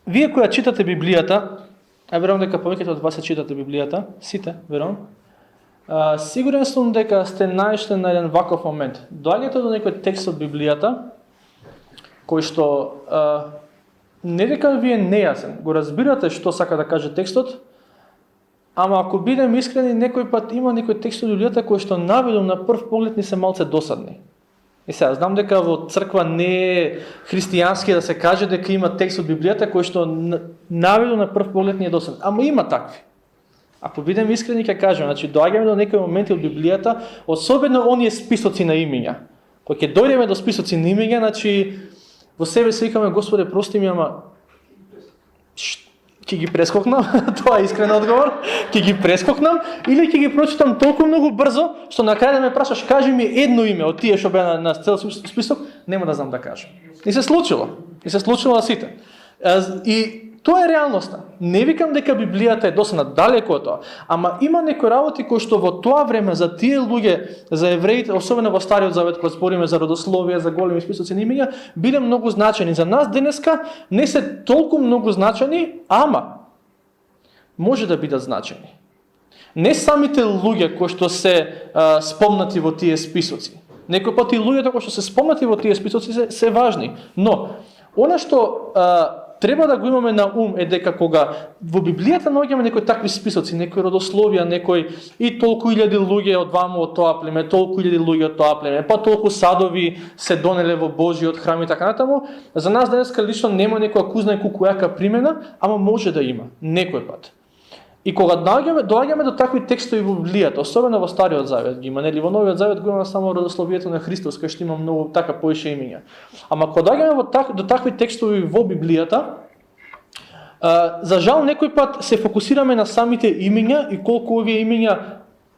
Вие која читате Библијата, а верувам дека повеќето од вас се читате Библијата, сите, верувам, сигурен сум дека сте наишле на еден ваков момент. Доаѓате до некој текст од Библијата, кој што не дека ви е нејасен, го разбирате што сака да каже текстот, ама ако бидем искрени, некој пат има некој текст од Библијата кој што наведом на прв поглед ни се малце досадни. И сега, знам дека во црква не е христијански да се каже дека има текст од Библијата кој што наведом на прв поглед ни е досаден. Ама има такви. Ако бидем искрени, ќе кажем, значи доаѓаме до некои моменти од Библијата, особено оние списоци на имиња. Кога ќе дојдеме до списоци на имиња, значи во себе се викаме, Господе, прости ми, ама ќе ги прескокнам, тоа е искрен одговор, ќе ги прескокнам или ќе ги прочитам толку многу брзо, што на крај да ме прашаш, кажи ми едно име од тие што беа на цел список, нема да знам да кажам. И се случило. И се случило на сите. И тоа е реалноста. Не викам дека Библијата е досадна, далеку од тоа, ама има некои работи кои што во тоа време за тие луѓе, за евреите, особено во Стариот Завет, кога збориме за родословие, за големи списоци на имиња, биле многу значени. За нас денеска не се толку многу значени, ама може да бидат значени. Не самите луѓе кои што се спомнати во тие списоци. Некои пати луѓето кои што се спомнати во тие списоци се важни, но она што треба да го имаме на ум е дека кога во Библијата наоѓаме некои такви списоци, некои родословија, некои и толку илјади луѓе од ваму од тоа племе, толку илјади луѓе од тоа племе, па толку садови се донеле во Божиот храм и така натаму, за нас денеска лично нема некоја кузна и кукујака примена, ама може да има некој пат. И кога доаѓаме до такви текстови во Библијата, особено во Стариот Завет ги има, нели во Новиот Завет го има само родословието на Христос, кај што има многу така поише имиња. Ама кога доаѓаме до такви текстови во Библијата, за жал некој пат се фокусираме на самите имиња и колку овие имиња,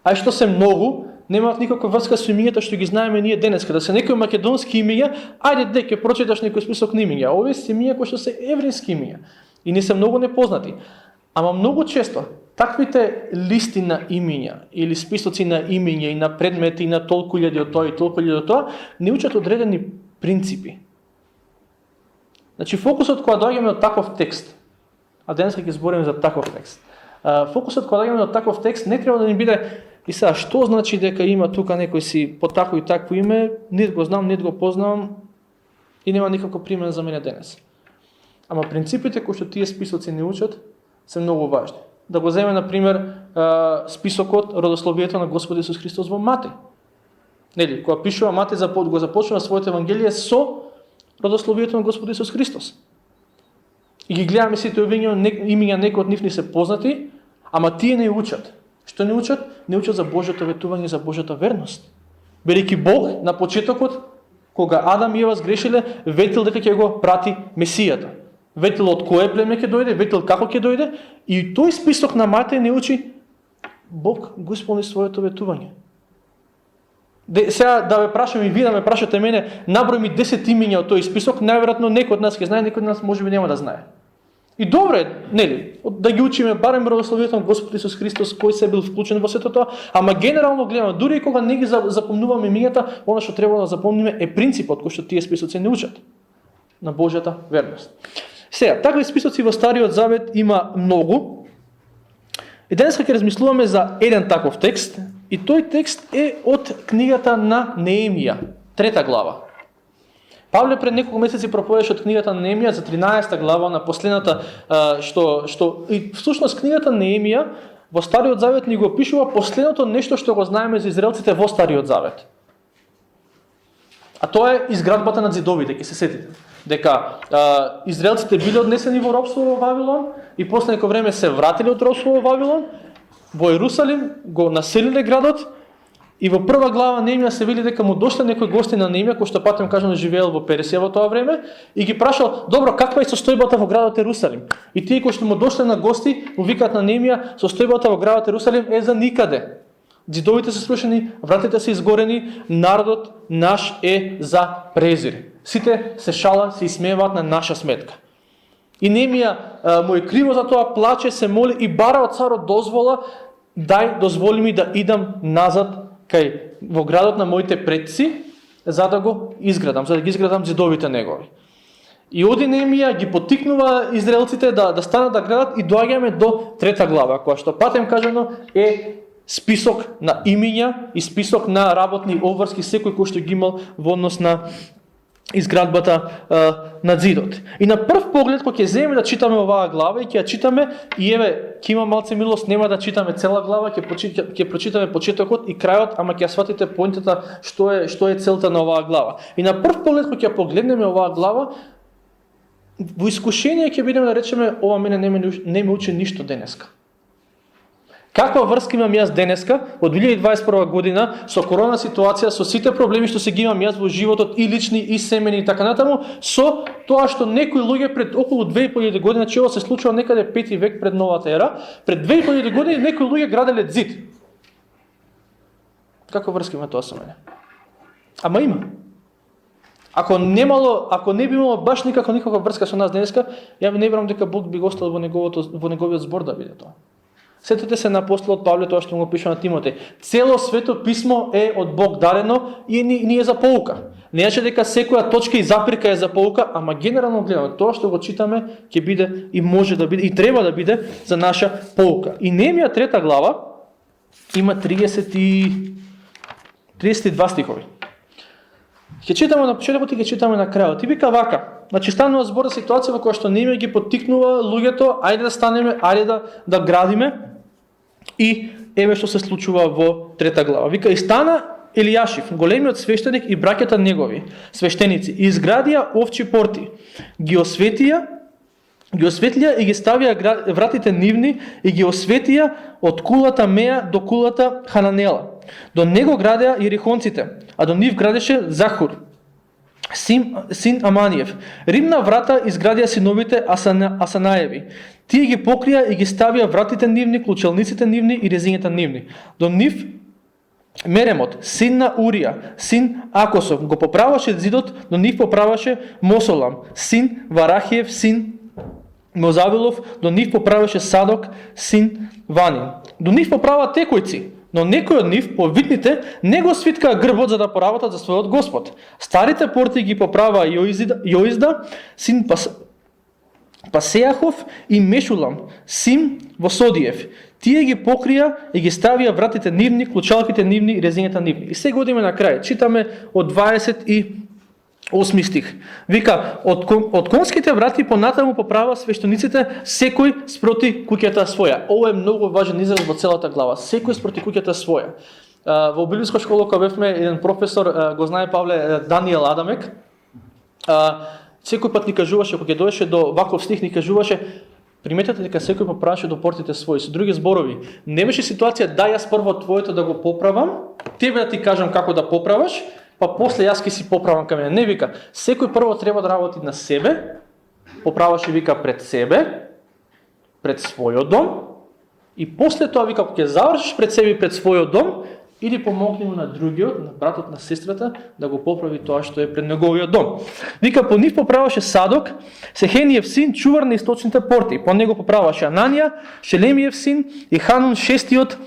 ај што се многу, немаат никаква врска со имињата што ги знаеме ние денеска. Да се некои македонски имиња, ајде ќе прочиташ некој список на имиња. Овие се имиња кои што се еврејски имиња и не се многу непознати. Ама многу често таквите листи на имиња или списоци на имиња и на предмети и на толку илјади од тоа и толку илјади од тоа не учат одредени принципи. Значи фокусот кога доаѓаме до таков текст, а денеска ќе збориме за таков текст. Фокусот кога доаѓаме до таков текст не треба да ни биде и сега што значи дека има тука некој си по тако и такво име, нит го знам, нит го познавам и нема никаков пример за мене денес. Ама принципите кои што тие списоци не учат се многу важни. Да го земе, например, списокот, родословието на Господ Исус Христос во Матеј. Нели, кога пишува Матеј, го започнува своето евангелие со родословието на Господ Исус Христос. И ги гледаме сите имиња, некои од нив ни се познати, ама тие не учат. Што не учат? Не учат за Божјото ветување, за Божјата верност. Бидејќи Бог на почетокот, кога Адам и Ева сгрешиле, ветил дека ќе го прати Месијата. Ветил од кое племе ќе дојде, ветил како ќе дојде, и тој список на Матеј не учи Бог го исполни своето ветување. Сега да ме прашам и ви да ме прашате мене, наброј ми 10 имиња од тој список, најверојатно некој од нас ќе знае, некој од нас можеби нема да знае. И добре, нели, да ги учиме барем родословието на Господ Исус Христос, кој се бил вклучен во сето тоа, ама генерално гледаме, дури и кога не ги запомнуваме имињата, она што треба да запомниме е принципот кој што тие списоци не учат на Божјата верност. Сега, такви списоци во Стариот Завет има многу. И денеска ќе размислуваме за еден таков текст, и тој текст е од книгата на Неемија, 3 глава. Павле пред неколку месеци проповедаше од книгата на Неемија за 13 глава, на последната и всушност книгата на Неемија во Стариот Завет ни го опишува последното нешто што го знаеме за израелците во Стариот Завет. А тоа е изградбата на ѕидовите, ќе се сетите. Дека израелците биле однесени во робство во Вавилон и после некој време се вратиле од робство во Вавилон, во Ерусалим го населиле градот и во прва глава Неемија се вели дека му дошле некои гости на Неемија кои што патем кажано живеел во Пересија во тоа време и ги прашал: "Добро, каква е состојбата во градот Ерусалим?" И тие кои што му дошле на гости му викаат на Неемија: "Состојбата во градот Ерусалим е за никаде. Ѕидовите се срушени, вратите се изгорени, народот наш е за презир. Сите се шала, се исмееваат на наша сметка." И Неемија му е криво за тоа, плаче, се моли и бара од царот дозвола: дозволи ми да идам назад во градот на моите предци, за да го изградам, за да ги изградам ѕидовите негови. И оди Неемија ги поттикнува израелците да станат да градат и доаѓаме до 3 глава, која што патем кажано е список на имиња и список на работни обврски секој кој што ги имал во однос на изградбата на зидот. И на прв поглед кога ќе земеме да читаме оваа глава и ќе ја читаме и еве ќе има малце милост, нема да читаме цела глава, ќе прочитаме почетокот и крајот, ама ќе ја сватите поинтата што е целта на оваа глава. И на прв поглед кога ќе погледнеме оваа глава, во искушение ќе бидеме да речеме ова мене не ме учи ништо денеска. Каква врска имам јас денеска, од 2021 година, со корона ситуација, со сите проблеми што се ги имам јас во животот, и лични, и семени, и така натаму, со тоа што некои луѓе пред околу 2500 година, че ова се случува некаде 5 век пред новата ера, пред 2000 години некои луѓе граделе зид. Каква врска има тоа со мене? Ама има. Ако не би имало баш никаква врска со нас денеска, ја не верувам дека Бог би го оставил во неговиот збор да биде тоа. Сетете се на апостолот Павле, тоа што го пише на Тимотеј. Цело свето писмо е од Бог дарено и ни е за поука. Не е дека секоја точка и запирка е за поука, ама генерално гледано тоа што го читаме ќе биде и може да биде и треба да биде за наша поука. И Неемија 3 глава има 32 стихови. Ќе читаме на почетокот и ќе читаме на крајот. И вика вака, значи станува збор за ситуација во која што Неемија ги поттикнува луѓето, ајде да станеме, ајде да градиме. И еве што се случува во 3 глава. Вика, и стана Елијашив, големиот свештеник и браќата негови, свештеници, и изградија овчи порти, ги осветија и ги ставија вратите нивни и ги осветија од кулата Меја до кулата Хананела. До него градеа ерихонците, а до нив градеше Захур, син Аманиев. Римна врата изградија синовите Асанаеви. Тие ги покрија и ги ставија вратите нивни, клучалниците нивни и резињата нивни. До нив Меремот, син на Урија, син Акосов, го поправаше зидот, до нив поправаше Мосолам, син Варахиев, син Мозавилов, до нив поправеше Садок, син Ванин. До нив поправа текојци, но некои од нив, повитните, не го свиткаа грбот за да поработат за својот Господ. Старите порти ги поправа Јоизда, син Пасеахов и Мешулам, син Восодиев. Тие ги покрија и ги ставија вратите нивни, клучалките нивни и резињата нивни. И сега одиме на крај. Читаме од 28 стих. Вика, од конските врати понатаму поправа свештениците секој спроти куќата своја. Ова е многу важен израз во целата глава. Секој спроти куќата своја. Во библиска школа кога бевме, еден професор, го знае Павле, Даниел Адамек, секој пат ни кажуваше, кога доеше до ваков стих, ни кажуваше, приметете дека секој поправаше до портите своји. Со други зборови, не беше ситуација да јас прво твоето да го поправам, тебе да ти кажам како да поправаш, па после јас ќе си поправам кај мене. Не, вика, секој прво треба да работи на себе, поправаше, вика, пред себе, пред својот дом, и после тоа, вика, кога ќе завршиш пред себе и пред својот дом, или помогни му на другиот, на братот, на сестрата, да го поправи тоа што е пред неговиот дом. Вика, по нив поправаше Садок, Сехениев син, чувар на источните порти. По него поправаше Ананија, Шелемиев син и Ханун шестиот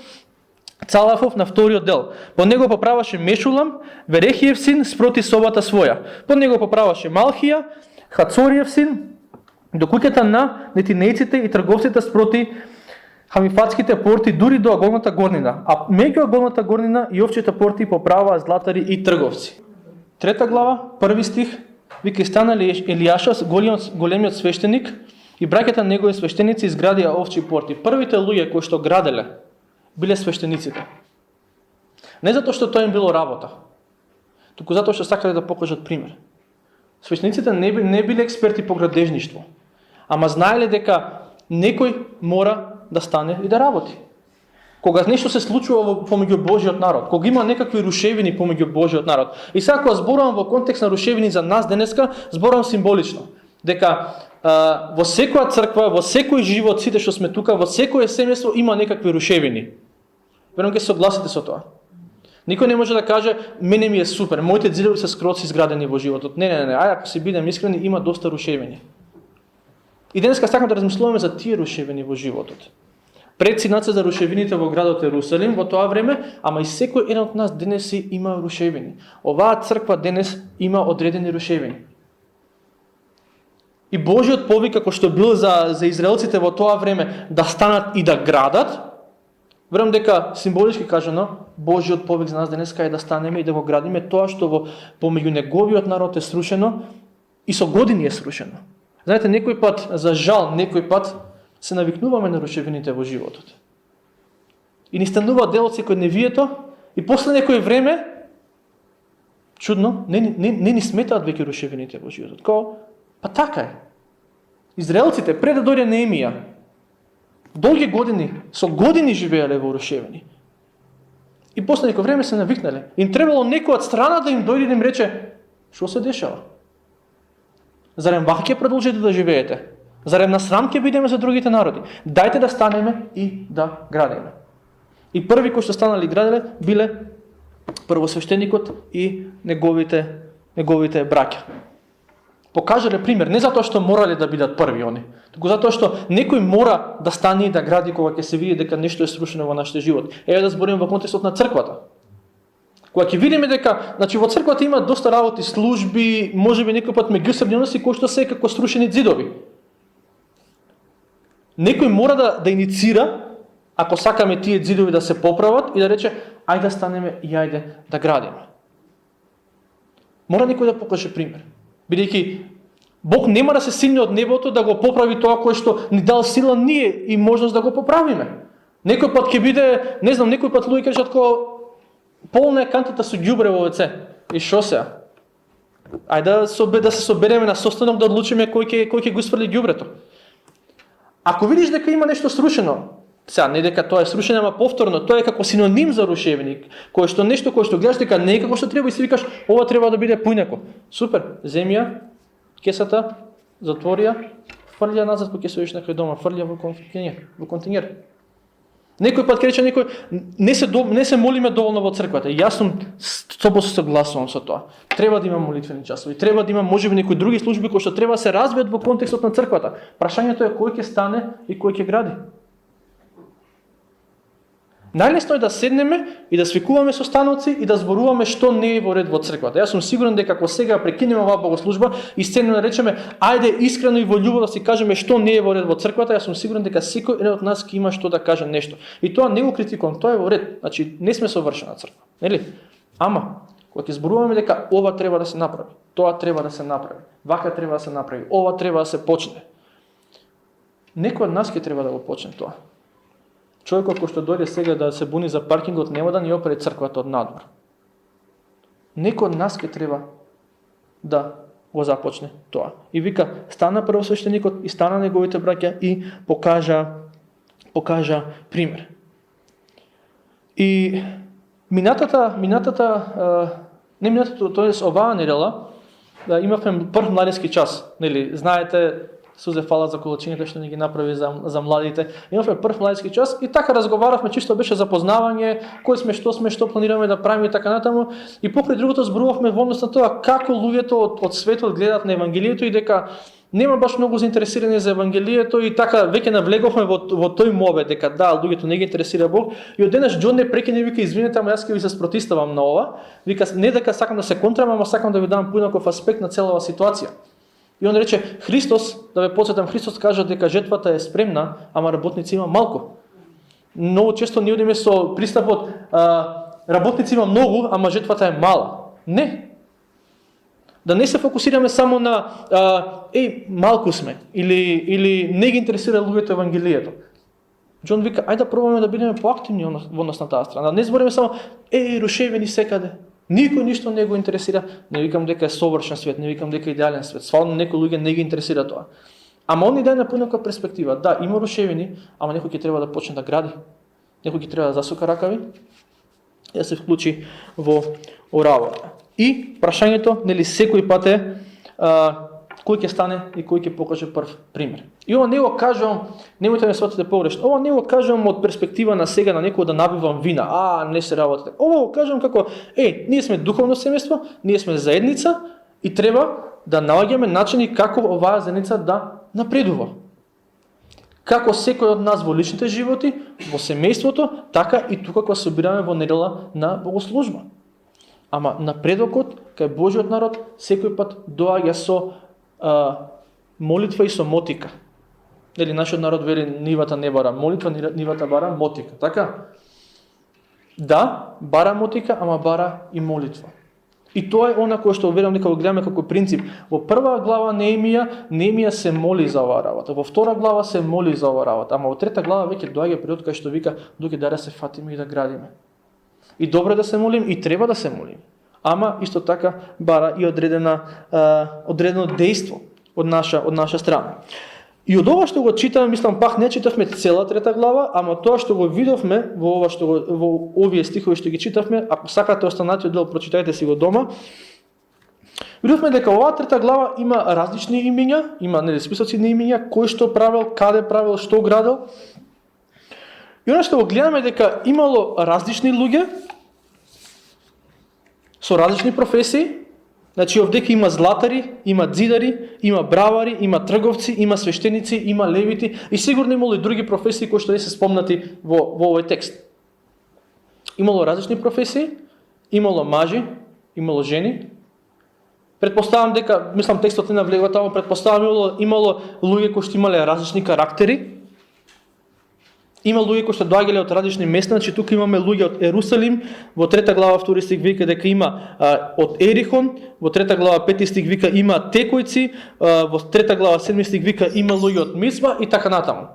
Цалафов на вториот дел. По него поправаше Мешулам, Верехиев син, спроти собата своја. По него поправаше Малхија, Хацориев син, до куќата на нетинејците и трговците спроти Хамифатските порти дури до Аголната горнина, а меѓу Аголната горнина и овчите порти поправаа златари и трговци. 3 глава, 1 стих, вика, и стана Елијаша, големиот свештеник, и браќата негови свештеници изградија овчи порти. Првите луѓе кои што граделе биле свештениците. Не затоа што тоа им било работа, туку затоа што сакале да покажат пример. Свештениците не биле експерти по градежништво, ама знаеле дека некој мора да стане и да работи. Кога нешто се случува помеѓу Божиот народ, кога има некакви рушевини помеѓу Божиот народ. И сега кога зборувам во контекст на рушевини за нас денеска, зборувам символично. Дека во секоја црква, во секој живот, сите што сме тука, во секое семејство има некакви рушевини. Верувам ќе се согласите со тоа. Никој не може да каже, мене ми е супер, моите ѕидови се скроz изградени во животот. Не, ајде ако се бидем искрени, има доста рушевини. И денеска сакам да размислуваме за тие рушевини во животот. Предсинат се за рушевините во градот Ерусалим во тоа време, ама и секој еден од нас денес има рушевини. Оваа црква денес има одредени рушевини. И Божиот повик, како што бил за израелците во тоа време, да станат и да градат, верувам дека символички кажано, Божиот повик за нас денеска е да станеме и да го градиме тоа што помеѓу неговиот народ е срушено и со години е срушено. Знаете, некој пат, за жал, некој пат се навикнуваме на рушевините во животот. И ни станува дел од секојдневието и после некој време, чудно, не ни сметаат веќе рушевините во животот. Као, па така е. Израелците, пред да дојде Неемија, долги години, со години живееле во рушевини. И после некој време се навикнале. Им требало некој од страна да им дојде и да им рече, што се дешава? Зарем вака ќе продолжите да живеете? Зарем на срам ќе бидеме за другите народи? Дајте да станеме и да градиме. И први кои што станали граделе биле првосвештеникот и неговите браќа. Покажале пример, не затоа што морале да бидат први они, туку затоа што некој мора да стане и да гради кога ќе се види дека нешто е срушено во нашите живот. Еве да збориме во контекстот на црквата. Кога ќе видиме дека, значи во црквата има доста работи, служби, можеби некој пат меѓусебни односи кои што се како срушени ѕидови. Некој мора да иницира, ако сакаме тие ѕидови да се поправат и да рече ајде да станеме и ајде да градиме. Мора некој да покаже пример. Бидејќи Бог нема да се симне од небото да го поправи тоа кое што ни дал сила ние и можност да го поправиме. Некој пат ќе биде, не знам, некој пат луѓе кажат како полна е кантата со ѓубре во веце. И шо се? Ајде да се собереме на состанок да одлучиме кој ќе го сврли ѓубрето. Ако видиш дека има нешто срушено, сега не дека тоа е срушено, ама повторно, тоа е како синоним за рушевник, кое што нешто кое што гледаш дека не е како што треба и си викаш, ова треба да биде поинако. Супер, земја, кесата, затворија, фрлја назад кога ќе се одиш некој дома, фрлја во континер. Некој пат ќе рече некој не се молиме доволно во црквата. И јас сум 100% согласувам со тоа. Треба да има молитвени часови, треба да има можеби некои други служби кои што треба да се развијат во контекстот на црквата. Прашањето е кој ќе стане и кој ќе гради. Најлесно е да седнеме и да свикуваме состаноци и да зборуваме што не е во ред во црквата. Јас сум сигурен дека ако сега прекинеме оваа богослужба и седнеме да речеме ајде искрено и во љубов да си кажеме што не е во ред во црквата, јас сум сигурен дека секој еден од нас ќе има што да каже нешто. И тоа не го критикувам, тоа е во ред. Значи не сме совршена црква, нели? Ама кога ќе зборуваме дека ова треба да се направи, тоа треба да се направи, вака треба да се направи, ова треба да се почне. Некој од нас ќе треба да го почне тоа. Човекот кој што дојде сега да се буни за паркингот нема да ни опре црквата од надвор. Некој од нас ќе треба да го започне тоа. И вика, стана првосвештеникот и стана неговите браќа и покажа пример. И оваа недела имавме прв младински час, нели? Знаете, Сузе фала за колачините што ни ги направи за младите. Имавме прв младински час и така разговаравме, чисто беше запознавање, кој сме, што планираме да правиме и така натаму. И покрај другото зборувавме во однос на тоа како луѓето од светот гледаат на евангелието и дека нема баш многу заинтересирани за евангелието и така веќе навлеговме во тој мове дека да, луѓето не ги интересира Бог. И од денес Џон не прекине вика извинете, ама јас ќе ви се спротиставам на ова. Вика не дека сакам да се контрам, ама сакам да ви дам поинаков аспект на целава ситуација. И он рече, Христос, да ве подсетам, Христос кажа дека жетвата е спремна, ама работници има малку. Многу често ние одиме со пристапот, работници има многу, ама жетвата е мала. Не. Да не се фокусираме само на малку сме, или не ги интересира луѓето евангелието. Џон вика, ајде да пробаме да бидеме поактивни во однос на таа страна. Да не збориме само, рушевени секаде. Никој ништо не го интересира, не викам дека е совршен свет, не викам дека е идеален свет. Свално некои луѓе не ги интересира тоа. Ама он ни даде на поинаква перспектива. Да, има рушевини, ама некој ќе треба да почне да гради. Некој ќе треба да засука ракави и да се вклучи во работа. И прашањето, нели секој пат е кој ќе стане и кој ќе покаже прв пример. И ова не го кажувам, немојте ме сватите погрешно. Ова не го кажувам од перспектива на сега на некој да набивам вина. Не се работите. Ова го кажувам како ние сме духовно семејство, ние сме заедница и треба да наоѓаме начини како оваа заедница да напредува. Како секој од нас во личните животи, во семејството, така и тука кога се собираме во недела на богослужба. Ама напредокот кај Божиот народ секој пат доаѓа со молитва и со мотика. Дали нашиот народ вели нивата не бара молитва, нивата бара мотика, така? Да, бара мотика, ама бара и молитва. И тоа е она кое што верувам дека го гледаме како принцип. Во прва глава Неемија се моли за оваа работа. Во втора глава се моли за оваа работа, ама во трета глава веќе доаѓа период кај што вика доаѓа да се фатиме и да градиме. И добро да се молим, и треба да се молим. Ама исто така бара и одредено дејство од наша страна. И од ова што го читаме, мислам пак не читавме цела трета глава, ама тоа што го видовме во овие стихови што ги читавме, ако сакате останатиот дел прочитајте си го дома. Видовме дека оваа трета глава има различни имиња, има списоци на имиња, кој што правел, каде правел, што градел. И она што го гледаме дека имало различни луѓе со различни професии. Значи овдека има златари, има дзидари, има бравари, има трговци, има свештеници, има левити и сигурно имало и други професии кои што не се спомнати во овој текст. Имало различни професии, имало мажи, имало жени. Предпоставам дека, мислам текстот не навлегува таму, предпоставам имало луѓе кои што имале различни карактери. Има луѓе кои што доаѓале од различни места, значи тука имаме луѓе од Ерусалим, во трета глава 2 стих вика дека има од Ерихон, во трета глава 5 стих вика има текојци, во трета глава 7 стих вика има луѓе од Мицпа и така натаму.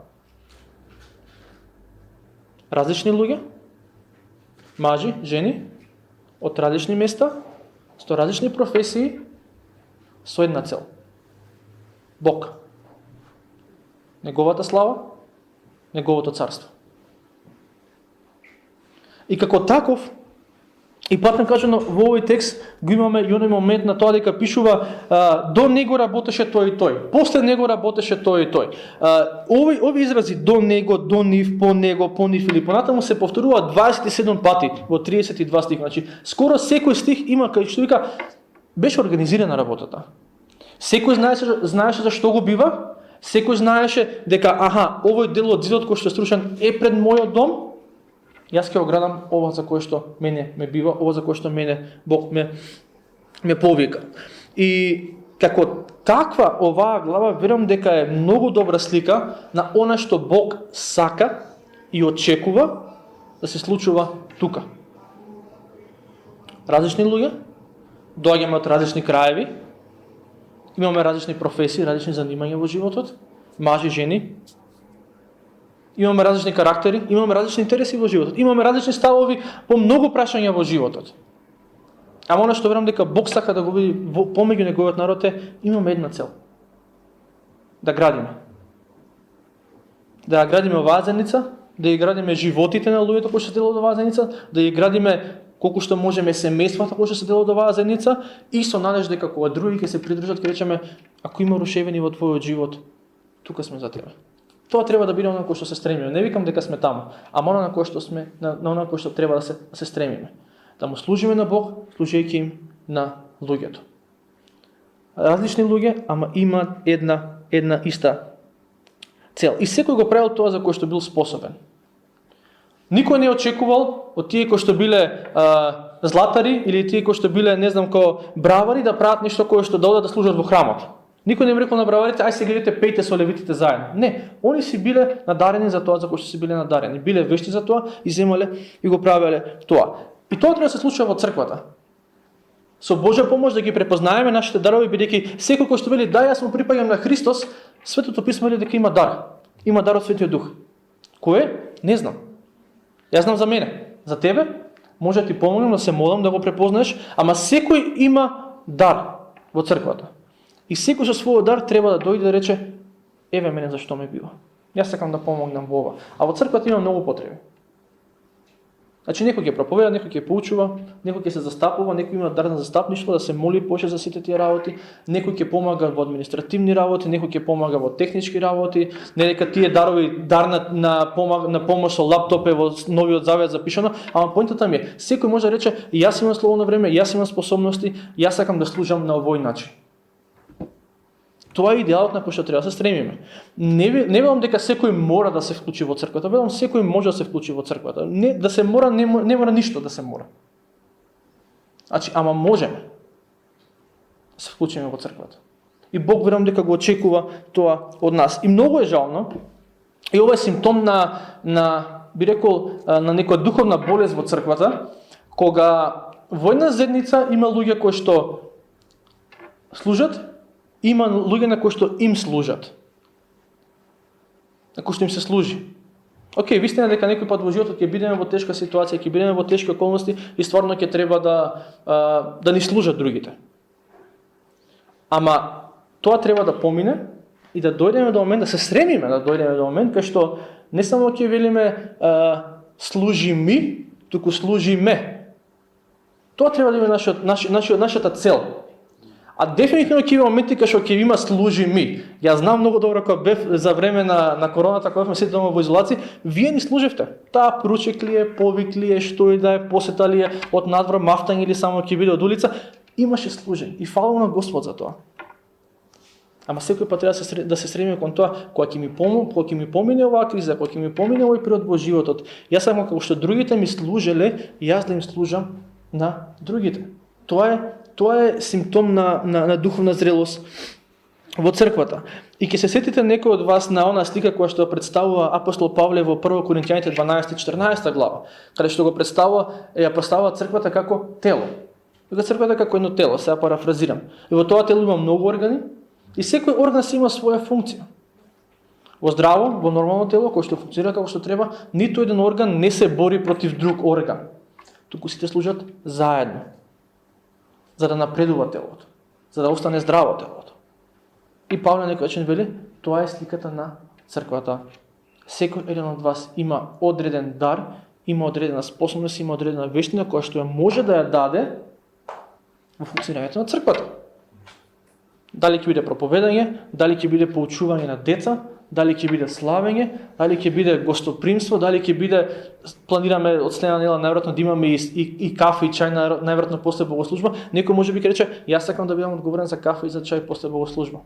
Различни луѓе, мажи, жени, од различни места, со различни професии, со една цел. Бог. Неговата слава, Неговото царство. И како таков, и патно кажано во овој текст го имаме и оној момент на тоа дека пишува до него работеше тој и тој, после него работеше тој и тој. Овие изрази до него, до нив, по него, по нив или понатаму се повторуваат 27 пати во 32 стих. Значи, скоро секој стих има кај што вика беше организирана работата. Секој знаеше за што го бива. Секој знаеше дека, овој дел од зидот кој што е струшен е пред мојот дом, јас ќе го градам ова за кое што мене ме бива, ова за кое што мене Бог ме повика. И како таква оваа глава верувам дека е многу добра слика на она што Бог сака и очекува да се случува тука. Различни луѓе, доаѓаме од различни краеви, имаме различни професии, различни занимања во животот, мажи, жени. Имаме различни карактери, имаме различни интереси во животот, имаме различни ставови по многу прашања во животот. Ама она што верувам дека Бог сака да го види помеѓу неговиот народ е, имаме една цел. Да градиме. Да градиме оваа заедница, да ја градиме животите на луѓето кои што делат оваа заедница, да ја градиме колку што можеме семејствата кои што се делат оваа заедница и со надежда дека кога други ќе се придржат, ќе речеме ако има рушевини во твојот живот, тука сме за тебе. Тоа треба да биде она кој што се стремиме. Не викам дека сме таму, ама она кој што сме, на она кој што треба да се стремиме. Да му служиме на Бог, служејќи им на луѓето. Различни луѓе, ама имаат една иста цел. И секој го правил тоа за кој што бил способен. Никој не очекувал од тие кои што биле златари или тие кои што биле, не знам, како бравари да прават нешто кое што да одат да служат во храмот. Никој не им рекол на браварите, ај сега идете пејте со левитите заедно. Не, они си биле надарени за тоа за кој што си биле надарени. Биле вешти за тоа и земале и го правеле тоа. И тоа треба да се случува во црквата. Со Божја помош да ги препознаеме нашите дарови, бидејќи секој кој што вели да јас му припаѓам на Христос, Светото писмо вели дека има дар. Има дар од Светиот Дух. Кој е? Не знам. Јас знам за мене. За тебе може да ти помогнам да се молам да го препознаеш, ама секој има дар во црквата. И секој со својот дар треба да дојде да рече еве мене зашто ме бива. Јас сакам да помогнам во ова. А во црквата има многу потреби. Значи некој ќе проповеда, некој ќе поучува, некој ќе се застапува, некој има дар на застапништво да се моли поше за сите тие работи, некој ќе помага во административни работи, некој ќе помага во технички работи, не дека тие дарови дар на помош со лаптоп е во Новиот Завет запишано, ама поинтата ми е, секој може да рече јас имам слободно време, јас имам способности, јас сакам да служам на овој начин. Тоа е идеалот на кој што треба да се стремиме. Не велам дека секој мора да се вклучи во црквата, велам секој може да се вклучи во црквата. Не да се мора, не мора ништо да се мора. Значи, ама можеме да се вклучиме во црквата. И Бог верувам дека го очекува тоа од нас. И многу е жално, и ова е симптом би рекол, на некоја духовна болест во црквата, кога во една заедница има луѓе кои што служат, има луѓе на кои што им служат. На кои што им се служи. Океј, вистина дека некој пат во животот ќе бидеме во тешка ситуација, ќе бидеме во тешки околности и стварно ќе треба да ни служат другите. Ама тоа треба да помине и да дојдеме до момент, да се стремиме да дојдеме до момент кај што не само ќе велиме служи ми, туку служи ме. Тоа треба да биде нашата цел. А дефинитивно ќе има моменти кај што ќе има служи ми. Ја знам многу добро кога бев за време на короната, кога сме сите дома во изолација, вие ни служевте. Таа поручек ли е, повик ли е, што и да е, посета ли е, од надвор мафтање или само ќе биде од улица, имаше служење. И фала на Господ за тоа. Ама секој пат треба да се стремиме кон тоа, кога ќе ми помине оваа криза, кога ќе ми помине овој период во животот, јас сакам како што другите ми служеле, јас да им служам на другите. Тоа е симптом на духовна зрелост во црквата. И ќе се сетите некој од вас на она слика која што представува апостол Павле во 1 Коринќаните 12-14 глава, каде што го ја представува црквата како тело. Дека црквата како едно тело, сега парафразирам. И во тоа тело има многу органи, и секој орган си има своја функција. Во здраво, во нормално тело, кој што функционира како што треба, ниту еден орган не се бори против друг орган. Туку сите служат заедно, за да напредува телото, за да остане здраво телото. И Павле некој начин вели, тоа е сликата на црквата. Секој еден од вас има одреден дар, има одредена способност, има одредена вештина која што може да ја даде во функционирањето на црквата. Дали ќе биде проповедање, дали ќе биде поучување на деца, дали ќе биде славење, дали ќе биде гостопримство, дали ќе биде, планираме од следна недела најверојатно да имаме и кафе и чај најверојатно после богослужба. Некој може би ќе рече, јас сакам да бидам одговорен за кафе и за чај после богослужба.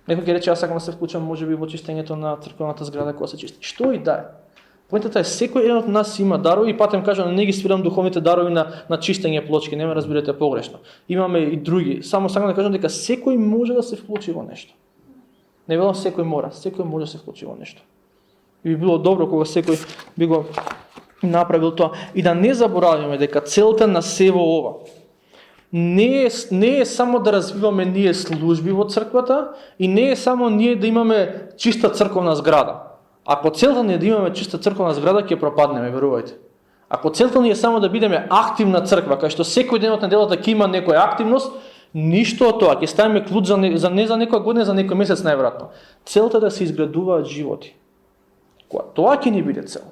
Некој ќе рече, јас сакам да се вклучам може би во чистењето на црквената зграда кога се чисти. Што и да е. Поентата е, секој еден од нас има дарови, и патем кажам, не ги свирам духовните дарови на чистење плочки, не ме разберете погрешно. Имаме и други. Само сакам да кажам дека секој може да се вклучи во нешто. Не велам секој мора, секој може да се вклучи во нешто. И би било добро кога секој би го направил тоа. И да не забораваме дека целта на сево ова не е само да развиваме ние служби во црквата и не е само ние да имаме чиста црковна зграда. Ако целта ни е да имаме чиста црковна зграда, ќе пропаднеме, верувајте. Ако целта ни е само да бидеме активна црква, кај што секој ден од неделата ќе има некоја активност, ништо од тоа, ќе ставиме клуч за не за некоја година, за некој месец најверојатно. Целта е да се изградуваат животи. Тоа ќе ни биде цел.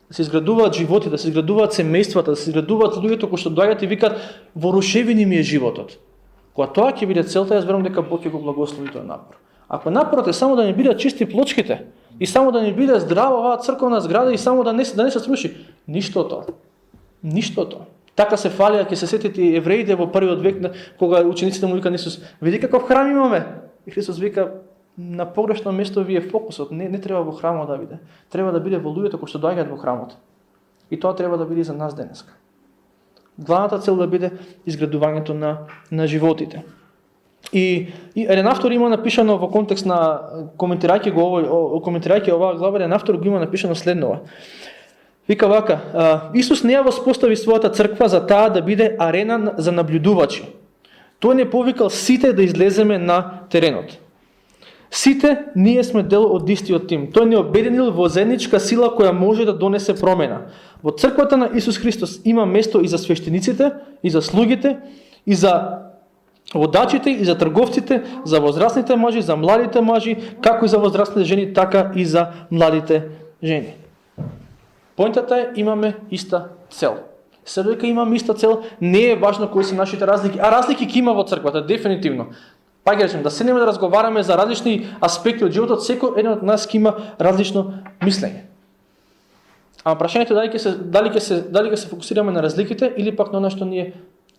Да се изградуваат животи, да се изградуваат семејствата, да се изградуваат луѓето кои што доаѓаат и викаат во рушевини ми е животот. Кога тоа ќе биде целта, јас верувам дека Бог ќе го благослови тој напор. Ако напорот е само да не бидат чисти плочките и само да не биде здрава оваа црковна зграда и само да не се сруши, ништо од тоа. Ништо од тоа. Така се фалија, ќе се сетите евреите во првиот век, кога учениците му викаат Исус, види каков храм имаме. И Христос вика, на погрешно место ви е фокусот, не треба во храмот да биде. Треба да биде во луѓето кои што доаѓаат во храмот. И тоа треба да биде за нас денеска. Главната цел да биде изградувањето на животите. И еден автор има напишано во контекст на коментирајќи оваа глава, еден автор го има напишано следнова. Вика вака, Исус не ја воспостави својата црква за таа да биде арена за наблюдувачи. Тој не повикал сите да излеземе на теренот. Сите ние сме дел од истиот тим. Тој не обединил во заедничка сила која може да донесе промена. Во црквата на Исус Христос има место и за свештениците, и за слугите, и за водачите, и за трговците, за возрастните мажи, за младите мажи, како и за возрастните жени, така и за младите жени. Поентата е, имаме иста цел. Се дека имаме иста цел, не е важно кои се нашите разлики, а разлики ќе има во црквата, дефинитивно. Па ќе речем, да седнеме да разговараме за различни аспекти од животот, секој еден од нас ќе има различно мислење. Ама прашањето е дали ќе се фокусираме на разликите или пак на нешто ние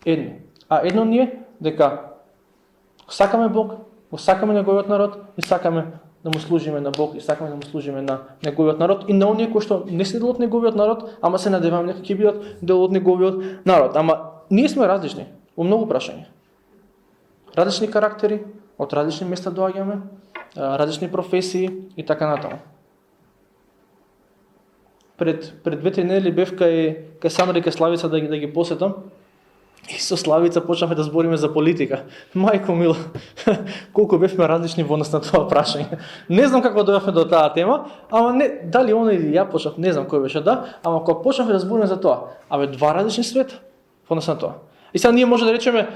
едно. А едно ни е дека сакаме Бог, го сакаме неговиот народ и сакаме да му служиме на Бог и сакаме да му служиме на неговиот народ и на оние кои што не се дел од неговиот народ, ама се надеваме дека ќе бидат дел од неговиот народ. Ама ние сме различни во многу прашања. различни карактери, од различни места доаѓаме, различни професии и така натаму. Пред 2-3 недели бев кај Сандра и кај Славица да ги посетам. И со Славица почнавме да збориме за политика. Мајко мила, колку бевме различни во однос на тоа прашање. Не знам како дојавме до таа тема, ама не, дали она или ја почнав, не знам кој беше ама кога почнавме да збориме за тоа, два различни света во однос на тоа. И сега ние може да речеме,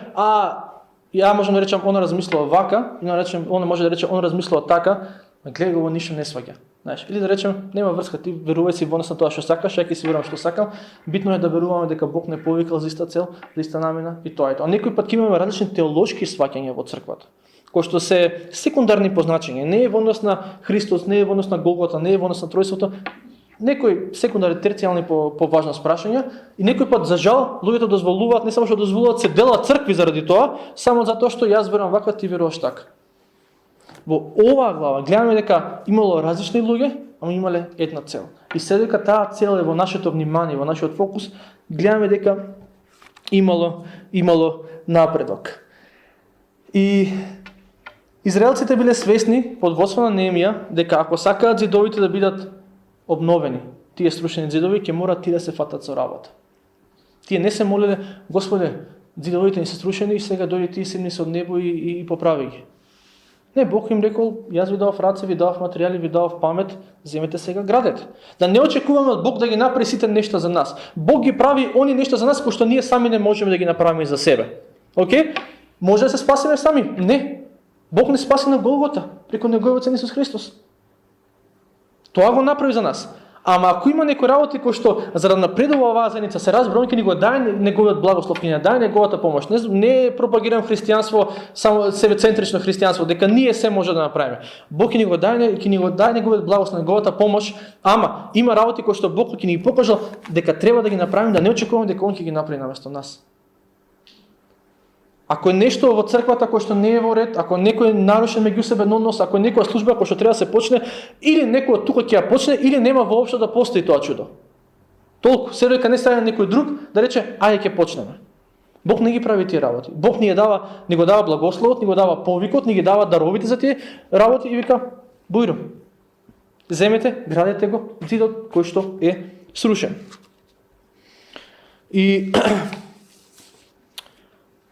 ја можам да речем она размислува вака, и она може да рече он размислува така, гледај го, ништо не сваѓа. Знаеш, или да речем, нема врска, ти верувај си во однос на тоа што сакаш, ја ќе си верувам што сакам. Битно е да веруваме дека Бог не повикал за иста цел, за иста намена и тоа е тоа. Некој пат ќе имаме различни теолошки сваќања во црквата, кои што се секундарни по значење, не е во однос на Христос, не е во однос на Голгота, не е во однос на Тројството, некои секундарни, терцијални по важност прашања, и некој пат за жал луѓето дозволуваат, не само што дозволуваат, се делат цркви заради тоа, само затоа што јас верувам вака, ти веруваш така. Во оваа глава гледаме дека имало различни луѓе, ама имале една цел. И се дека таа цел е во нашето внимание, во нашиот фокус, гледаме дека имало напредок. И израелците биле свесни под водство на Неемија дека ако сакаат зидовите да бидат обновени, тие срушени зидови ќе мора тие да се фатат со работа. Тие не се молеле, Господе, зидовите ни се срушени и сега дојди ти симни се од небо и поправи ги. Не, Бог им рекол, јас ви давав раце, ви давав материјали, ви давав памет, земете сега, градете. Да не очекуваме од Бог да ги направи сите нешта за нас. Бог ги прави они нешта за нас кои што ние сами не можеме да ги направиме за себе. Океј? Може да се спасиме сами? Не. Бог не спаси на Голгота, преку неговиот Син Исус Христос. Тоа го направи за нас. Ама ако има некои работи кои што за да напредува оваа заедница се разбира, он ќе ни го даде неговиот благослов, ќе ни даде неговата помош. Не пропагирам христијанство, само себецентрично христијанство, дека ние се може да направиме. Бог ќе ни го даде неговиот благослов, неговата помош, ама има работи кои што Бог ќе ни ги покажал дека треба да ги направиме, да не очекуваме дека он ќе ги направи наместо нас. Ако е нешто во црквата кој што не е во ред, ако некој нарушен меѓусебен однос, ако е некоја служба која што треба да се почне, или некој од тука ќе ја почне, или нема воопшто да постои тоа чудо. Толку, се дека не стане некој друг да рече, ајде ќе почнеме. Бог не ги прави тие работи. Бог ни го дава благословот, ни го дава повикот, ни ги дава даровите за тие работи и вика, бујру. Земете, градете го, зидот кој што е срушен. И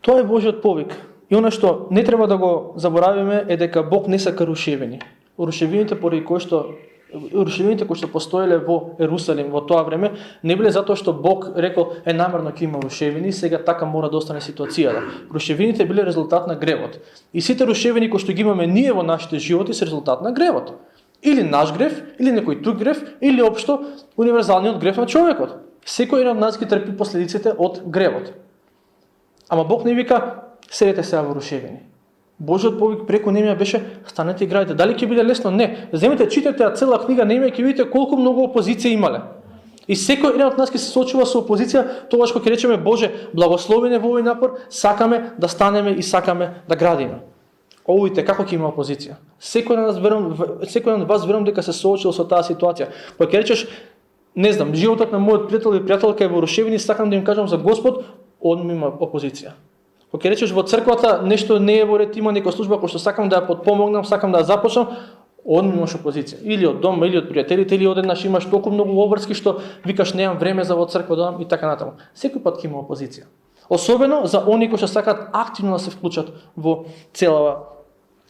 тоа е Божиот повик. И она што не треба да го заборавиме е дека Бог не сака рушевини. Рушевините кои што постоеле во Ерусалим во тоа време не биле затоа што Бог рекол намерно ќе има рушевини, сега така мора да остане ситуацијата. Рушевините биле резултат на гревот. И сите рушевини кои што ги имаме ние во нашите животи се резултат на гревот. Или наш грев, или некој друг грев, или општо универзалниот грев на човекот. Секој од нас ги трпи последиците од гревот. Ама Бог не вика, седете сега во рушевини. Божиот повик преку Неемија беше, станете и градите. Дали ќе биде лесно? Не. Земете, читате цела книга Неемија, ќе видите колку многу опозиција имале. И секој еден од нас ќе се соочува со опозиција, тогаш кога ќе речеме, Боже, благослови не во овој напор, сакаме да станеме и сакаме да градиме. Овојте како ќе има опозиција. Секој од вас верувам дека се соочил со таа ситуација. Кога ќе речеш, не знам, животот на мојот пријател или пријателка е во рушевини, сакам да им кажам за Господ, он има опозиција. Кога речеш во црквата нешто не е во ред, има некоја служба која што сакам да ја подпомогнам, сакам да ја започнам, он имаш опозиција. Или од дома, или од пријателите, или одеднаш имаш толку многу обврски што викаш немам време за во црква да и така натаму. Секој пат ќе има опозиција. Особено за оние кои што сакаат активно да се вклучат во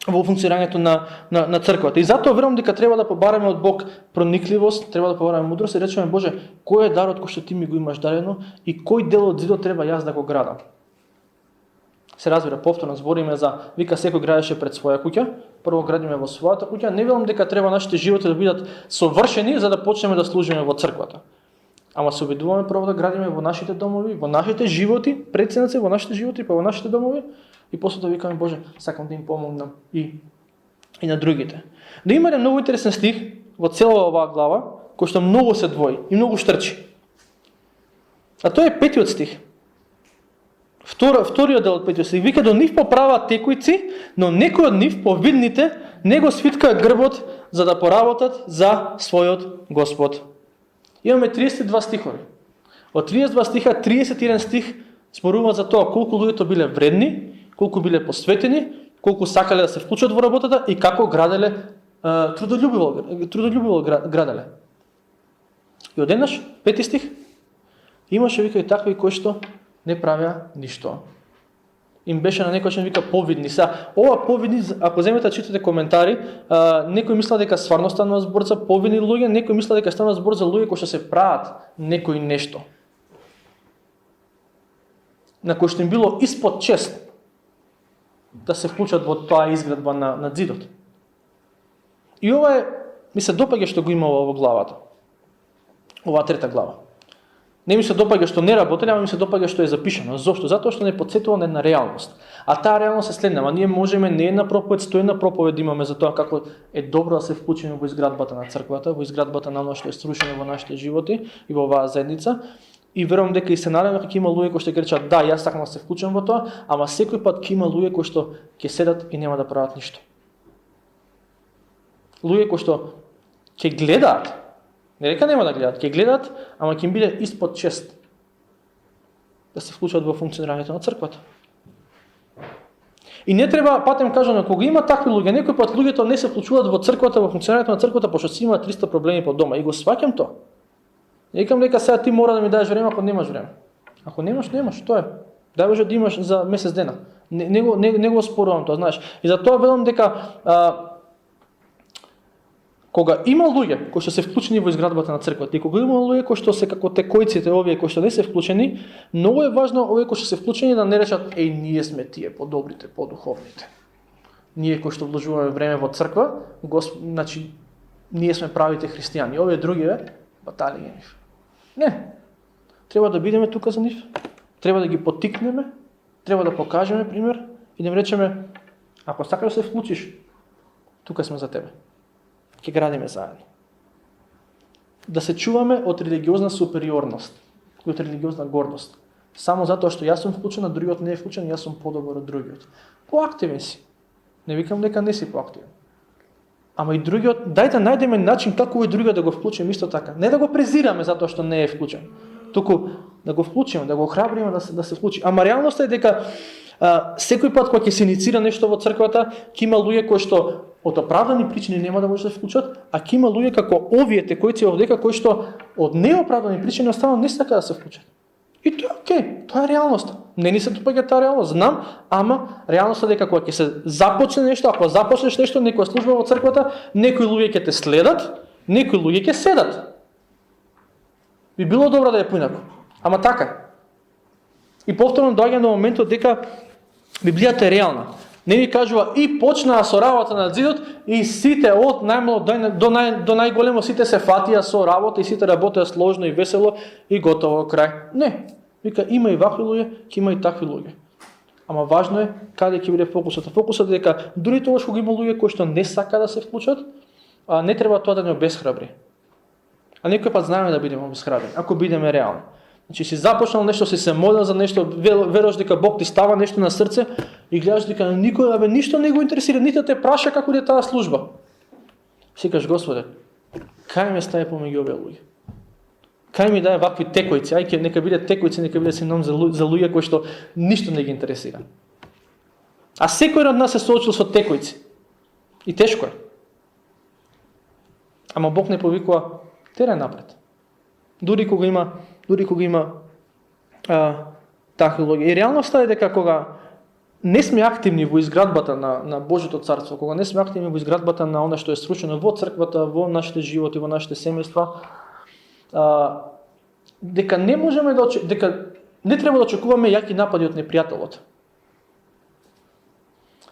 функционирањето на црквата. И затоа верувам дека треба да побараме од Бог проникливост, треба да побараме мудрост и речеме, Боже, кој е дарот кој што ти ми го имаш дадено и кој дел од зидот треба јас да го градам. Се разбира, повторно збориме за вика секој градеше пред своја куќа, прво градиме во својата куќа, не велам дека треба нашите животи да бидат совршени за да почнеме да служиме во црквата. Ама се обидуваме прво да градиме во нашите домови, во нашите животи, председници во нашите животи, па во нашите домови и после да викаме, Боже, сакам да им помогнам и на другите. Да има еден многу интересен стих во цела оваа глава, кој што многу се двои и многу штрчи. А тоа е 5-тиот стих. Вториот дел од 5-тиот стих вика, до нив поправаат текојци, но некои од нив повидните не го свиткаа грбот за да поработат за својот Господ. Имаме 32 стихови. Од 32 стиха 31 стих зборува за тоа колку луѓето биле вредни колку биле посветени, колку сакале да се вклучат во работата и како граделе трудолюбиво граделе. И одеднаш, 5 стих, имаше вика и такви кои што не правеа ништо. Им беше на некој начин вика повидни. Ова повидни, ако земете читате коментари, некој мисла дека стварно станува збор за повидни луѓе, некој мисла дека станува збор за луѓе кои што се прават некој нешто. На кој што им било испод чест да се вклучат во тоа изградба на ѕидот. И ова ми се допаѓа што го има во главата. Ова 3 глава. Не ми се допаѓа што не работи, ама ми се допаѓа што е запишано. Зошто? Затоа што не потсетува на една реалност. А таа реалност е следна. Ние можеме не една проповед, 101 проповед имаме за тоа како е добро да се вклучиме во изградбата на црквата, во изградбата на оно што е срушено во нашите животи и во оваа заедница. И верувам дека и се надевам дека има луѓе кои што ќе речат да, јас сакам да се вклучам во тоа, ама секој пат ќе има луѓе кои што ќе седат и нема да прават ништо. Луѓе кои што ќе гледаат. Не река нема да гледаат, ќе гледаат, ама ќе им биде испод чест да се вклучат во функционирањето на црквата. И не треба, патем кажано, кога има такви луѓе, некој пат луѓето не се вклучуваат во црквата, во функционирањето на црквата, пошто си има 300 проблеми по дома. И го сваќам тоа. Не викам дека сега ти мора да ми даеш време ако немаш време. Ако немаш, тоа е. Дај Боже да имаш за месец дена. Не го спорувам тоа, знаеш. И затоа велам дека кога има луѓе кои што се вклучени во изградбата на црквата и кога има луѓе кои што се како текојците, овие кои што не се вклучени, многу е важно овие кои што се вклучени да не речат ние сме тие подобрите, подуховните. Ние кои што вложуваме време во црква, значи ние сме правите христијани. Овие други батали ги нив. Не. Треба да бидеме тука за нив. Треба да ги поттикнеме, треба да покажеме пример и да им речеме ако сакаш да се вклучиш, тука сме за тебе. Ќе градиме заедно. Да се чуваме од религиозна супериорност, од религиозна гордост. Само затоа што јас сум вклучен, а другиот не е вклучен, јас сум подобар од другиот. Поактивен си. Не викам дека не си поактивен. Ама и другиот, дај да најдеме начин како и другиот да го вклучиме исто така. Не да го презираме затоа што не е вклучен. Туку да го вклучиме, да го охрабриме да се вклучи. Ама реалноста е дека секој пат кога ќе се иницира нешто во црквата, ќе има луѓе кои што од оправдани причини нема да може да се вклучат, а ќе има луѓе како овие текојци овдека кои што од неоправдани причини останува не сака да се вклучат. И тоа е окей, тоа е реалноста. Не ни се допаѓа таа реалност, знам, ама реалноста дека кога ќе се започне нешто, ако започнеш нешто, некоја служба во црквата, некои луѓе ќе те следат, некои луѓе ќе седат. Би било добро да е поинаку, ама така. И повторно доаѓа до моментот дека Библијата е реална. Не ни кажува и почнаа со работа на ѕидот и сите од најмало до најголемо сите се фатија со работа и сите работеа сложно и весело и готово крај. Не. Вика има и вакви луѓе, ќе има и такви луѓе. Ама важно е каде ќе биде фокусот. Фокусот е дека дури тогаш кога има луѓе кои што не сака да се вклучат, не треба тоа да не обесхрабри. А некој пат знаеме да бидеме обесхрабрени, ако бидеме реални. Значи си започнал нешто, си се молел за нешто, веруваш дека Бог ти става нешто на срце и гледаш дека никој ништо не го интересира, ниту те праша како е таа служба. Си кажеш Господе, кај ме стави помеѓу овие луѓе? Кај ми даде вакви текојци, ајде нека биде текојци, нека биде синон за луѓе кои што ништо не ги интересира. А секој од нас се соочил со текојци. И тешко е. Ама Бог не повикува терај напред. Дури кога има такви луѓе. И реалноста е дека кога не сме активни во изградбата на Божјото царство, кога не сме активни во изградбата на она што е срушено во црквата, во нашите животи, во нашите семејства, дека не можеме дека не треба да очекуваме јаки напади од непријателот.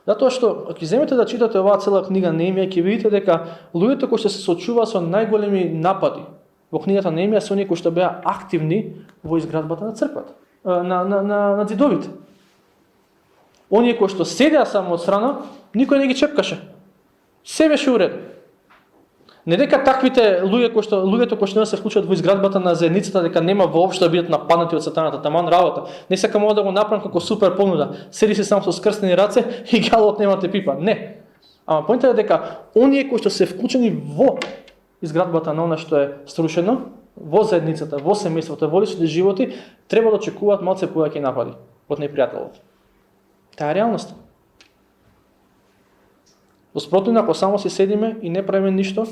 Затоа што, ако земете да читате оваа цела книга Неемија, ќе видите дека луѓето кои што се соочуваат со најголеми напади во книгата Неемија се оние кои што беа активни во изградбата на црквата, на ѕидовите. Оние кои што седеа само од страна, никој не ги чепкаше. Се беше уред. Не дека таквите луѓето кои што не се вклучат во изградбата на заедницата, дека нема воопшто да бидат нападнати од сатаната, таман работа. Не сакам да го направам како супер понуда. Седи се само со скрстени раце и галот нема те пипа. Не. Ама поинтот е дека оние кои што се вклучени во изградбата на она што е срушено, во заедницата, во семејството, во личните животи, треба да очекуваат малце повеќе напади од непријателот. Таа е реалноста. Во спротивно, ако само си седиме и не правиме ништо,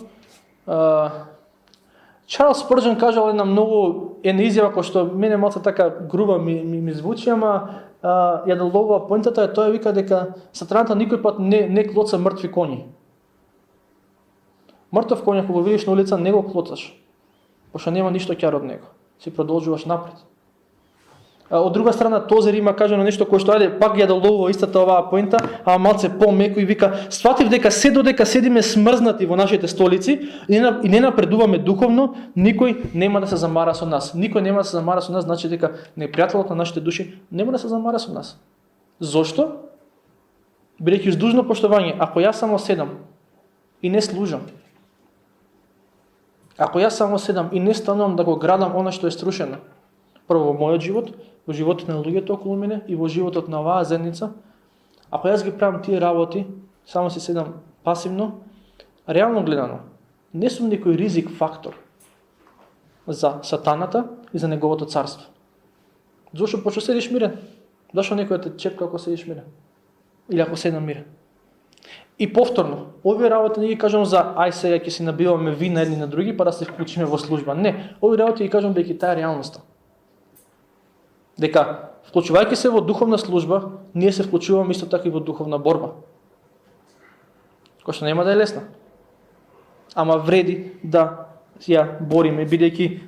Чарлс Спърджън кажал една изјава која што мене малце така груба ми звучи, ама ја да ловува поинтата е тој вика дека сатаната никој пат не клоца мртви коњи. Мртов коњ ако го видиш на улица не го клоцаш, пошто нема ништо ќар од него. Си продолжуваш напред. Од друга страна Тозер има кажано нешто кое што ајде пак ја да ловува истата оваа поинта, а малце помеко и вика сватив дека се додека седиме смрзнати во нашите столици и не напредуваме духовно, никој нема да се замара со нас. Никој нема да се замара со нас, значи дека непријателот на нашите души нема да се замара со нас. Зошто? Бидејќи uz дужно поштовање, ако јас само седам и не служам, ако јас само седам и не станувам да го градам она што е струшено, прво во мојот живот, во животот на луѓето околу мене и во животот на оваа заедница, ако јас ги правам тие работи, само си седам пасивно, реално гледано, не сум некој ризик фактор за сатаната и за неговото царство. Зошто почто седиш мирен? Зашо некој те чепка ако седиш мирен? Или ако седам мирен? И повторно, овие работи не ги кажам за ај сега ќе си набиваме вина едни на други па да се вклучиме во служба. Не, овие работи ги кажам дека таа е реалноста. Дека вклучувајќи се во духовна служба, ние се вклучуваме исто така и во духовна борба. Која што нема да е лесна. Ама вреди да ја бориме, бидејќи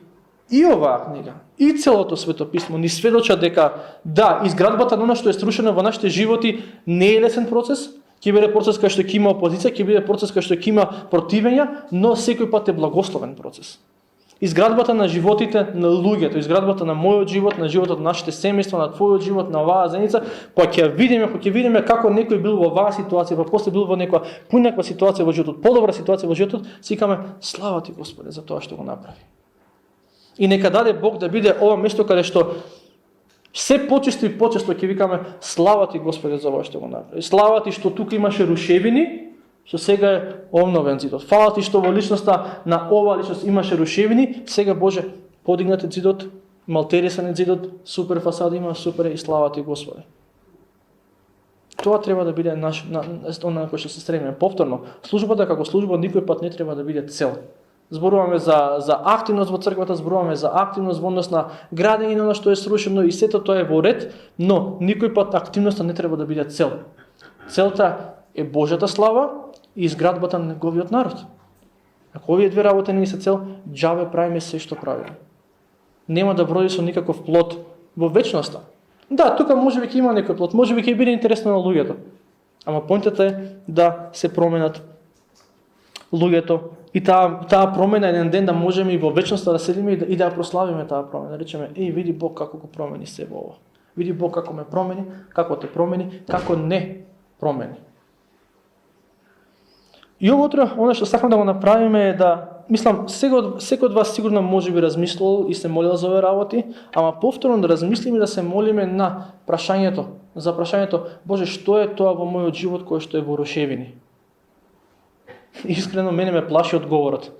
и оваа книга, и целото светописмо ни сведочат дека да, изградбата на оно што е струшено во нашите животи не е лесен процес, ќе биде процес кај што ќе има опозиција, ќе биде процес кај што ќе има противења, но секој пат е благословен процес. Изградбата на животите на луѓето, изградбата на мојот живот, на животот на нашите семејства, на твојот живот, на оваа заедница, кога ќе видиме како некој бил во оваа ситуација, па после бил во некоја поинаква ситуација во животот, подобра ситуација во животот, сикаме слава ти Господе за тоа што го направи. И нека даде Бог да биде ова место каде што се почесто и почесто ќе викаме слава ти Господе за ова што го направи. Слава ти што тука имаше рушевини, што сега е обновен зидот. Фала ти што во личноста на оваа личност имаше рушевини, сега Боже подигнат е зидот, малтерисан е зидот, супер фасада има, супер и слава ти Господе. Тоа треба да биде на кој што се стремиме. Повторно, службата како служба никој пат не треба да биде цел. Зборуваме за активност во црквата, зборуваме за активност во однос на градење на што е срушено и сето тоа е во ред, но никој пат активноста не треба да биде цел. Целта е Божјата слава и изградбата на неговиот народ. Ако овие две работи не се цел, џабе правиме се што правиме. Нема да броди со никаков плод во вечноста. Да, тука можеби ќе има некој плод, можеби ќе биде интересно на луѓето. Ама поинтата е да се променат луѓето и таа промена еден ден да можеме и во вечноста да седиме и да ја прославиме таа промена. Да речеме, види Бог како го промени се во ова. Види Бог како ме промени, како те промени, како не промени. И овотро, оно што сакам да го направиме е да, мислам, секој од вас сигурно може би размислил и се молил за овие работи, ама повторно да размислиме и да се молиме на за прашањето, Боже, што е тоа во мојот живот кое што е во рушевини? Искрено, мене ме плаши одговорот.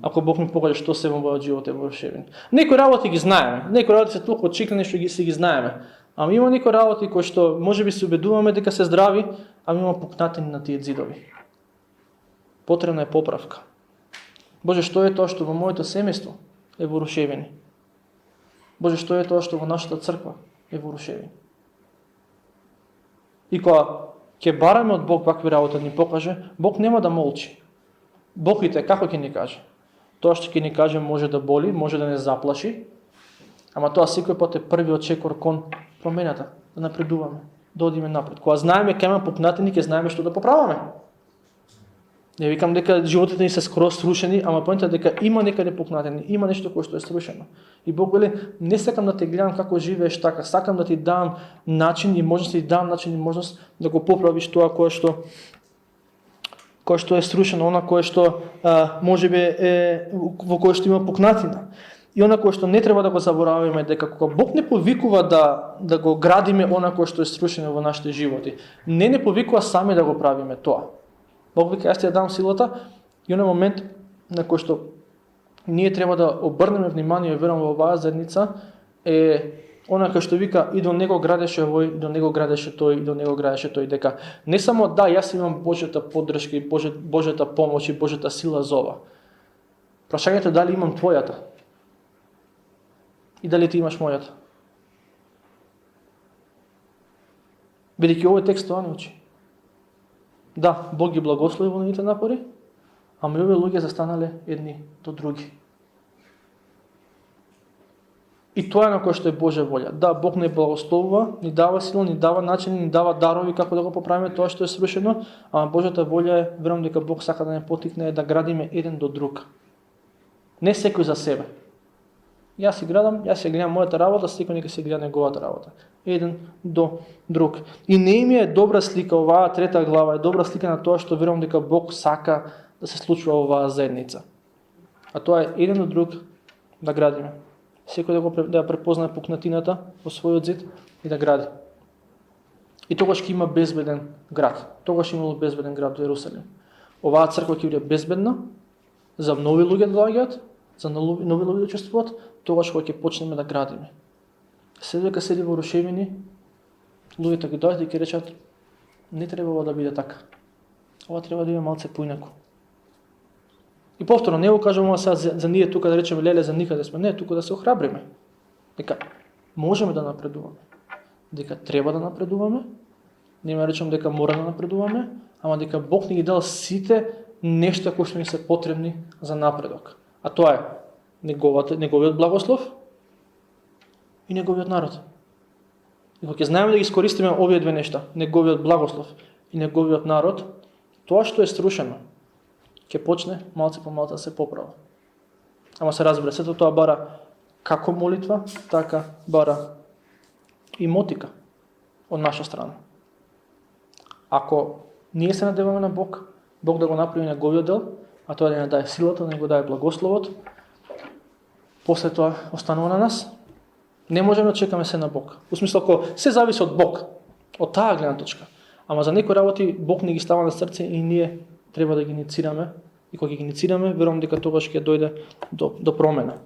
Ако Бог ми покаже што се во мојот живот е во рушевини. Некои работи ги знаеме, некои работи се толку очиклени што ги знаеме. Ама има некои работи кои што можеби се убедуваме дека се здрави, ама има пукнатини на тие ѕидови. Потребна е поправка. Боже, што е тоа што во моето семејство е во рушевини? Боже, што е тоа што во нашата црква е во рушевини? И кога ќе бараме од Бог вакви работи да ни покаже, Бог нема да молчи. Бог и те како ќе ни каже? Тоа што ќе ни каже може да боли, може да не заплаши, ама тоа секој пат е првиот чекор кон промената, да напредуваме, да одиме напред. Кога знаеме ќе има пукнатини, ќе знаеме што да поправаме. Не викам дека животите ни се скроз срушени, ама поинтата е дека има некаде пукнатини, има нешто кое што е срушено. И Бог вели, не сакам да те гледам како живееш така, сакам да ти дам начин и можност, да го поправиш тоа кое што е срушено, она кое што можеби е во кое што има пукнатина. И она кое што не треба да го забораваме дека кога Бог не повикува да го градиме она кое што е срушено во нашите животи, не повикува сами да го правиме тоа. Бог вика, јас ти ја дам силата и на момент на кој што ние треба да обрнеме внимание, верувам во оваа заедница, е Она кај што вика и до него градеше овој, и до него градеше тој, и до него градеше тој, дека не само да, јас имам Божјата поддршка и Божјата помош и Божјата сила за ова. Прашањето е дали имам твојата. И дали ти имаш мојата. Бидејќи овој текст тоа не учи. Да, Бог ги благослови во нивните напори, ама и овие луѓе застанале едни до други. И тоа е на кој што е Божја волја. Да, Бог не благословува, ни дава сила, ни дава начини, ни дава дарови како да го поправиме тоа што е свршено, ама Божјата волја е, верувам дека Бог сака да не потикне да градиме еден до друг. Не секој за себе. Јас си градам, јас си гледам мојата работа, секој нека си гледа неговата работа. Еден до друг. И Неемија е добра слика, оваа 3 глава е добра слика на тоа што верувам дека Бог сака да се случува оваа заедница. А тоа е еден до друг да градиме. Секој да препознае пукнатината во својот зид и да гради. И тогаш ќе има безбеден град. Тогаш имало безбеден град во Јерусалим. Оваа црква ќе биде безбедна, за нови луѓе да доаѓаат, за нови луѓе да учествуваат, тогаш кога ќе почнеме да градиме. Се дека седи во рушевини, луѓето ги доаѓаат и ќе речат, не треба ова да биде така. Ова треба да биде малце поинаку. И повторно, не го кажам ова сега за ние тука да речеме леле за никаде сме, не, тука да се охрабриме. Дека можеме да напредуваме. Дека треба да напредуваме. Нема речем дека мора да напредуваме, ама дека Бог ни ги дал сите нешта кои што ни се потребни за напредок. А тоа е неговиот благослов и неговиот народ. И кога ќе знаеме да ги искористиме овие две нешта, неговиот благослов и неговиот народ, тоа што е струшено ќе почне малце по малце да се поправа. Ама се разбере, сето тоа бара како молитва, така бара и мотика од наша страна. Ако ние се надеваме на Бог, Бог да го направи неговиот дел, а тоа да ни даде силата, да ни го даде благословот, после тоа останува на нас. Не можеме да чекаме се на Бог. Во смисло, ако се зависи од Бог, од таа гледна точка. Ама за некои работи Бог ни ги става на срце и ние треба да ги иницираме. И кога ги иницираме, верувам дека тогаш ќе дојде до промена.